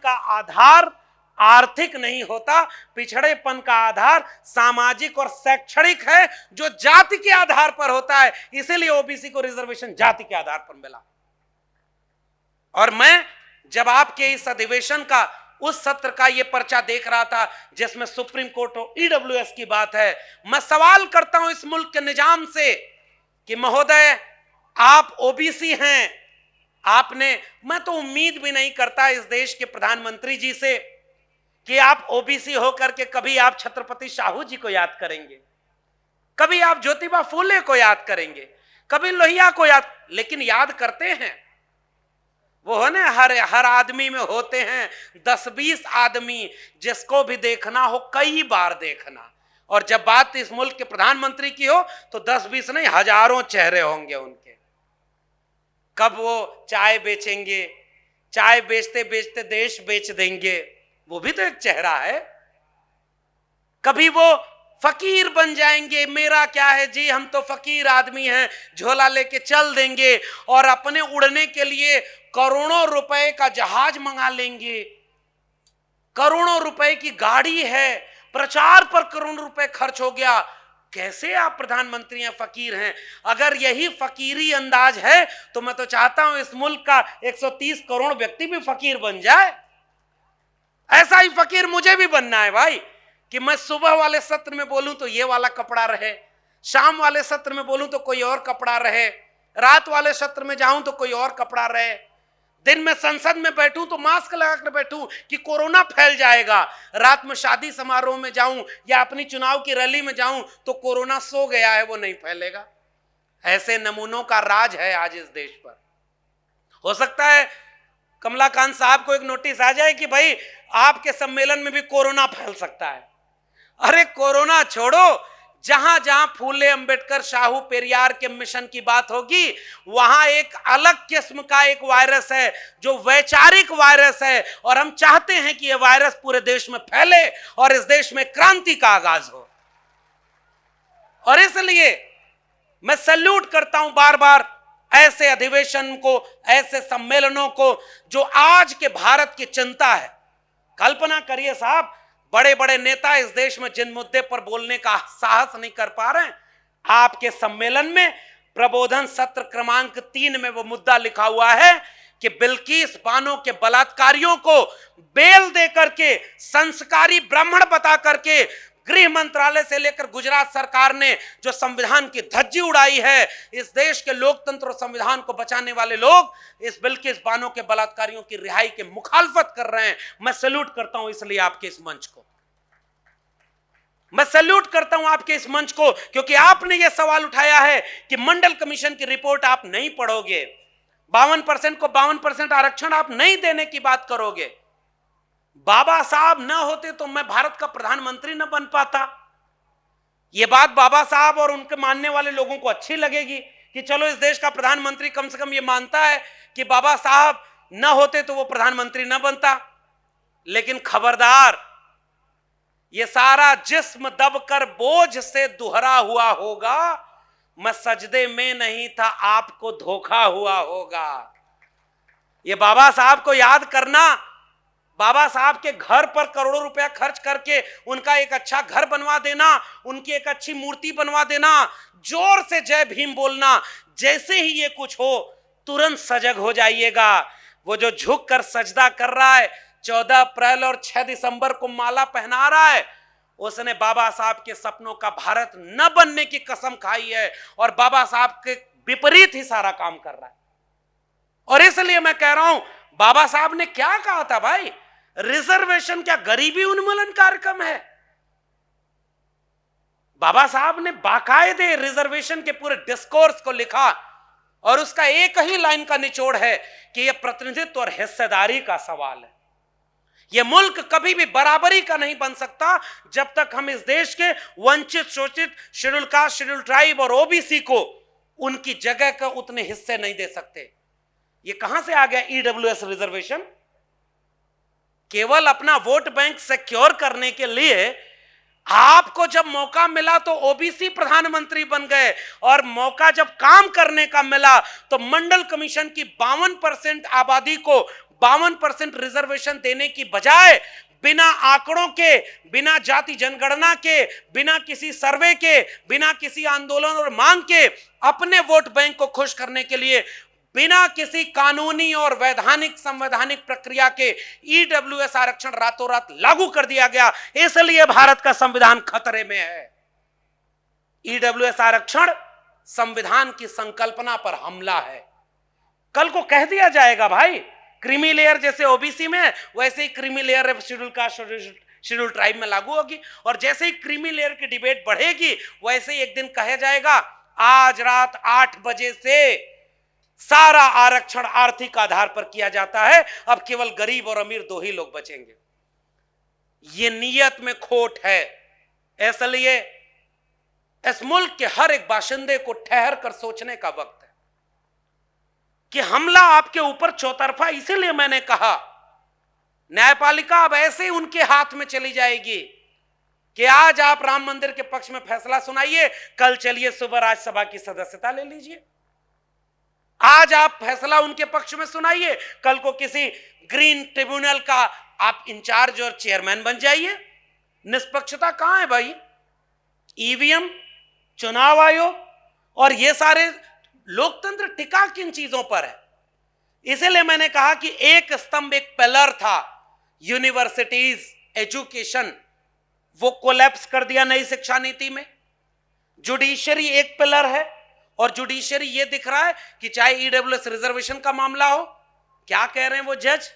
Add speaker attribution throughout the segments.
Speaker 1: का आधार आर्थिक नहीं होता, पिछड़ेपन का आधार सामाजिक और शैक्षणिक है जो जाति के आधार पर होता है। इसीलिए ओबीसी को रिजर्वेशन जाति के आधार पर मिला। और मैं जब आपके इस अधिवेशन का उस सत्र का यह पर्चा देख रहा था जिसमें सुप्रीम कोर्ट और ईडब्ल्यूएस की बात है, मैं सवाल करता हूं इस मुल्क के निजाम से कि महोदय आप ओबीसी हैं, आपने, मैं तो उम्मीद भी नहीं करता इस देश के प्रधानमंत्री जी से कि आप ओबीसी होकर के कभी आप छत्रपति शाहू जी को याद करेंगे, कभी आप ज्योतिबा फूले को याद करेंगे, कभी लोहिया को याद, लेकिन याद करते हैं वो है ना, हर आदमी में होते हैं 10-20 आदमी जिसको भी देखना हो कई बार देखना, और जब बात इस मुल्क के प्रधानमंत्री की हो तो 10-20 नहीं हजारों चेहरे होंगे उनके। कब वो चाय बेचेंगे, चाय बेचते बेचते देश बेच देंगे, वो भी तो एक चेहरा है। कभी वो फकीर बन जाएंगे, मेरा क्या है जी, हम तो फकीर आदमी हैं, झोला लेके चल देंगे और अपने उड़ने के लिए करोड़ों रुपए का जहाज मंगा लेंगे, करोड़ों रुपए की गाड़ी है, प्रचार पर करोड़ों रुपए खर्च हो गया। कैसे आप प्रधानमंत्री हैं, फकीर हैं? अगर यही फकीरी अंदाज है तो मैं तो चाहता हूं इस मुल्क का 130 करोड़ व्यक्ति भी फकीर बन जाए। ऐसा ही फकीर मुझे भी बनना है भाई, कि मैं सुबह वाले सत्र में बोलूं तो ये वाला कपड़ा रहे, शाम वाले सत्र में बोलूं तो कोई और कपड़ा रहे, रात वाले सत्र में जाऊं तो कोई और कपड़ा रहे, दिन में संसद में बैठूं तो मास्क लगाकर बैठूं कि कोरोना फैल जाएगा, रात में शादी समारोह में जाऊं या अपनी चुनाव की रैली में जाऊं तो कोरोना सो गया है वो नहीं फैलेगा। ऐसे नमूनों का राज है आज इस देश पर। हो सकता है कमलाकांत साहब को एक नोटिस आ जाए कि भाई आपके सम्मेलन में भी कोरोना फैल सकता है। अरे कोरोना छोड़ो, जहां जहां फूले अंबेडकर शाहू पेरियार के मिशन की बात होगी वहां एक अलग किस्म का एक वायरस है जो वैचारिक वायरस है, और हम चाहते हैं कि यह वायरस पूरे देश में फैले और इस देश में क्रांति का आगाज हो। और इसलिए मैं सैल्यूट करता हूं बार बार ऐसे अधिवेशन को, ऐसे सम्मेलनों को जो आज के भारत की चिंता है। कल्पना करिए साहब, बड़े बड़े नेता इस देश में जिन मुद्दे पर बोलने का साहस नहीं कर पा रहे हैं, आपके सम्मेलन में प्रबोधन सत्र क्रमांक 3 में वो मुद्दा लिखा हुआ है कि बिल्किस बानो के बलात्कारियों को बेल दे करके, संस्कारी ब्राह्मण बता करके गृह मंत्रालय से लेकर गुजरात सरकार ने जो संविधान की धज्जी उड़ाई है, इस देश के लोकतंत्र और संविधान को बचाने वाले लोग इस बिल्किस बानो के बलात्कारियों की रिहाई के मुखालफत कर रहे हैं। मैं सैल्यूट करता हूं इसलिए आपके इस मंच को, मैं सैल्यूट करता हूं आपके इस मंच को, क्योंकि आपने यह सवाल उठाया है कि मंडल कमीशन की रिपोर्ट आप नहीं पढ़ोगे, 52% को 52% आरक्षण आप नहीं देने की बात करोगे। बाबा साहब ना होते तो मैं भारत का प्रधानमंत्री न बन पाता। यह बात बाबा साहब और उनके मानने वाले लोगों को अच्छी लगेगी कि चलो इस देश का प्रधानमंत्री कम से कम यह मानता है कि बाबा साहब ना होते तो वो प्रधानमंत्री न बनता। लेकिन खबरदार, ये सारा जिस्म दबकर बोझ से दुहरा हुआ होगा, मैं सजदे में नहीं था आपको धोखा हुआ होगा। ये बाबा साहब को याद करना, बाबा साहब के घर पर करोड़ों रुपया खर्च करके उनका एक अच्छा घर बनवा देना, उनकी एक अच्छी मूर्ति बनवा देना, जोर से जय भीम बोलना, जैसे ही ये कुछ हो तुरंत सजग हो जाइएगा। वो जो झुक कर सजदा कर रहा है, 14 अप्रैल और 6 दिसंबर को माला पहना रहा है, उसने बाबा साहब के सपनों का भारत न बनने की कसम खाई है और बाबा साहब के विपरीत ही सारा काम कर रहा है। और इसलिए मैं कह रहा हूं, बाबा साहब ने क्या कहा था भाई, रिजर्वेशन क्या गरीबी उन्मूलन कार्यक्रम है? बाबा साहब ने बाकायदे रिजर्वेशन के पूरे डिस्कोर्स को लिखा और उसका एक ही लाइन का निचोड़ है कि यह प्रतिनिधित्व और हिस्सेदारी का सवाल है। यह मुल्क कभी भी बराबरी का नहीं बन सकता जब तक हम इस देश के वंचित, शोषित, शेड्यूल कास्ट, शेड्यूल ट्राइब और ओबीसी को उनकी जगह का उतने हिस्से नहीं दे सकते। यह कहां से आ गया ईडब्ल्यूएस रिजर्वेशन? केवल अपना वोट बैंक सिक्योर करने के लिए आपको जब मौका मिला तो ओबीसी प्रधानमंत्री बन गए, और मौका जब काम करने का मिला तो मंडल कमीशन की 52% आबादी को 52% रिजर्वेशन देने की बजाय बिना आंकड़ों के, बिना जाति जनगणना के, बिना किसी सर्वे के, बिना किसी आंदोलन और मांग के अपने वोट बैंक को खुश करने के लिए बिना किसी कानूनी और वैधानिक संवैधानिक प्रक्रिया के ईडब्ल्यूएस आरक्षण रातों रात लागू कर दिया गया। इसलिए भारत का संविधान खतरे में है। ईडब्ल्यूएस आरक्षण संविधान की संकल्पना पर हमला है। कल को कह दिया जाएगा भाई क्रीमी लेयर जैसे ओबीसी में है, वैसे ही creamy layer scheduled caste, scheduled tribe में लागू होगी। और जैसे ही क्रीमी लेयर की डिबेट बढ़ेगी, वैसे ही एक दिन कहा जाएगा आज रात 8 बजे से सारा आरक्षण आर्थिक आधार पर किया जाता है, अब केवल गरीब और अमीर दो ही लोग बचेंगे। ये नीयत में खोट है। इसलिए इस मुल्क के हर एक बाशिंदे को ठहर कर सोचने का वक्त है कि हमला आपके ऊपर चौतरफा। इसीलिए मैंने कहा न्यायपालिका अब ऐसे ही उनके हाथ में चली जाएगी कि आज आप राम मंदिर के पक्ष में फैसला सुनाइए, कल चलिए सुबह राज्यसभा की सदस्यता ले लीजिए। आज आप फैसला उनके पक्ष में सुनाइए, कल को किसी ग्रीन ट्रिब्यूनल का आप इंचार्ज और चेयरमैन बन जाइए। निष्पक्षता कहां है भाई? ईवीएम, चुनाव आयोग और ये सारे लोकतंत्र टिका किन चीजों पर है? इसलिए मैंने कहा कि एक स्तंभ, एक पिलर था यूनिवर्सिटीज, एजुकेशन, वो कोलैप्स कर दिया नई शिक्षा नीति में। जुडिशरी एक पिलर है और जुडिशरी ये दिख रहा है कि चाहे ईडब्ल्यूएस रिजर्वेशन का मामला हो, क्या कह रहे हैं वो जज,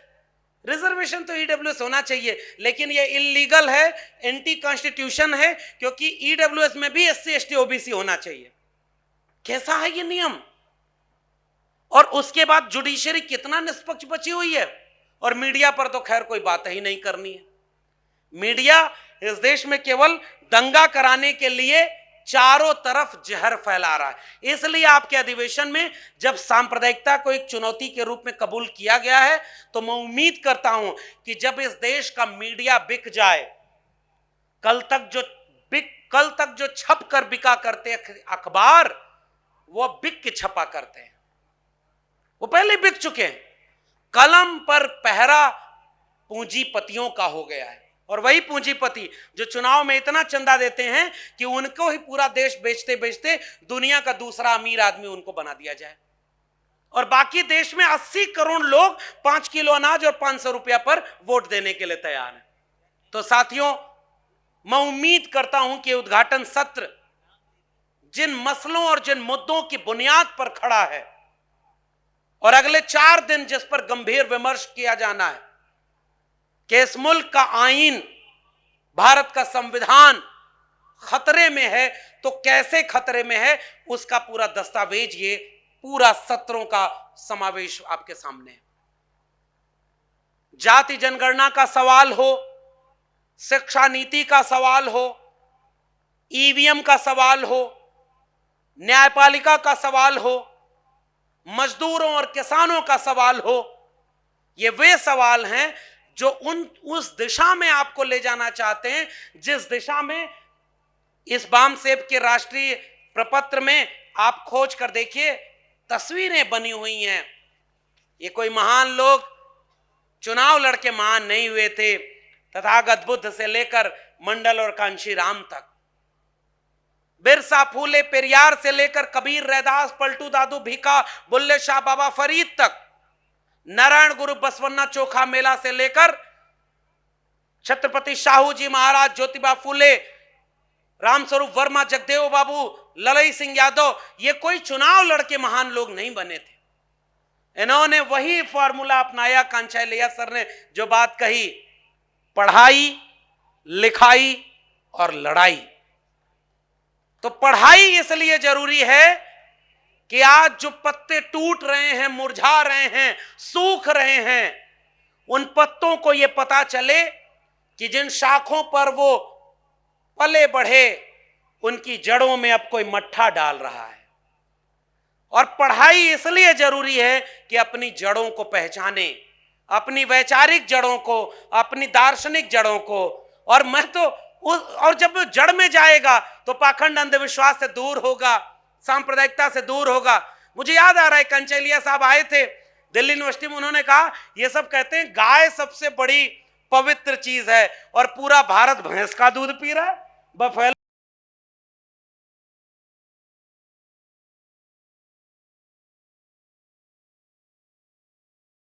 Speaker 1: रिजर्वेशन तो ईडब्ल्यूएस होना चाहिए, लेकिन ये इलीगल है, एंटी कॉन्स्टिट्यूशन है, क्योंकि ईडब्ल्यूएस में भी एससी एसटी ओबीसी होना चाहिए। कैसा है ये नियम? और उसके बाद जुडिशरी कितना निष्पक्ष बची हुई है। और मीडिया पर तो खैर कोई बात ही नहीं करनी है। मीडिया इस देश में केवल दंगा कराने के लिए चारों तरफ जहर फैला रहा है। इसलिए आपके अधिवेशन में जब सांप्रदायिकता को एक चुनौती के रूप में कबूल किया गया है, तो मैं उम्मीद करता हूं कि जब इस देश का मीडिया बिक जाए, कल तक जो छप कर बिका करते अखबार, वो बिक के छपा करते हैं, वो पहले बिक चुके हैं। कलम पर पहरा पूंजीपतियों का हो गया है, और वही पूंजीपति जो चुनाव में इतना चंदा देते हैं कि उनको ही पूरा देश बेचते बेचते दुनिया का दूसरा अमीर आदमी उनको बना दिया जाए, और बाकी देश में 80 करोड़ लोग 5 किलो अनाज और 500 रुपया पर वोट देने के लिए तैयार हैं। तो साथियों, मैं उम्मीद करता हूं कि उद्घाटन सत्र जिन मसलों और जिन मुद्दों की बुनियाद पर खड़ा है, और अगले 4 दिन जिस पर गंभीर विमर्श किया जाना है कि इस मुल्क का आईन, भारत का संविधान खतरे में है, तो कैसे खतरे में है उसका पूरा दस्तावेज, ये पूरा सत्रों का समावेश आपके सामने है। जाति जनगणना का सवाल हो, शिक्षा नीति का सवाल हो, ईवीएम का सवाल हो, न्यायपालिका का सवाल हो, मजदूरों और किसानों का सवाल हो, ये वे सवाल हैं जो उस दिशा में आपको ले जाना चाहते हैं जिस दिशा में इस बामसेब के राष्ट्रीय प्रपत्र में आप खोज कर देखिए, तस्वीरें बनी हुई हैं। ये कोई महान लोग चुनाव लड़के महान नहीं हुए थे। तथागत बुद्ध से लेकर मंडल और कांशीराम तक, बिरसा, फूले, पेरियार से लेकर कबीर, रैदास, पलटू दादू, भीखा, बुल्ले शाह, बाबा फरीद तक, नारायण गुरु बसवन्ना चोखा मेला से लेकर छत्रपति शाहू जी महाराज, ज्योतिबा फूले, रामस्वरूप वर्मा, जगदेव बाबू, ललई सिंह यादव, ये कोई चुनाव लड़के महान लोग नहीं बने थे। इन्होंने वही फॉर्मूला अपनाया, कांचाइलिया सर ने जो बात कही, पढ़ाई, लिखाई और लड़ाई। तो पढ़ाई इसलिए जरूरी है कि आज जो पत्ते टूट रहे हैं, मुरझा रहे हैं, सूख रहे हैं, उन पत्तों को यह पता चले कि जिन शाखों पर वो पले बढ़े, उनकी जड़ों में अब कोई मट्ठा डाल रहा है। और पढ़ाई इसलिए जरूरी है कि अपनी जड़ों को पहचाने, अपनी वैचारिक जड़ों को, अपनी दार्शनिक जड़ों को। और मैं तो और जब वो जड़ में जाएगा तो पाखंड अंधविश्वास से दूर होगा, सांप्रदायिकता से दूर होगा। मुझे याद आ रहा है, कंचैलिया साहब आए थे दिल्ली यूनिवर्सिटी में उन्होंने कहा, ये सब कहते हैं गाय सबसे बड़ी पवित्र चीज है और पूरा भारत भैंस का दूध पी रहा है, बफेलो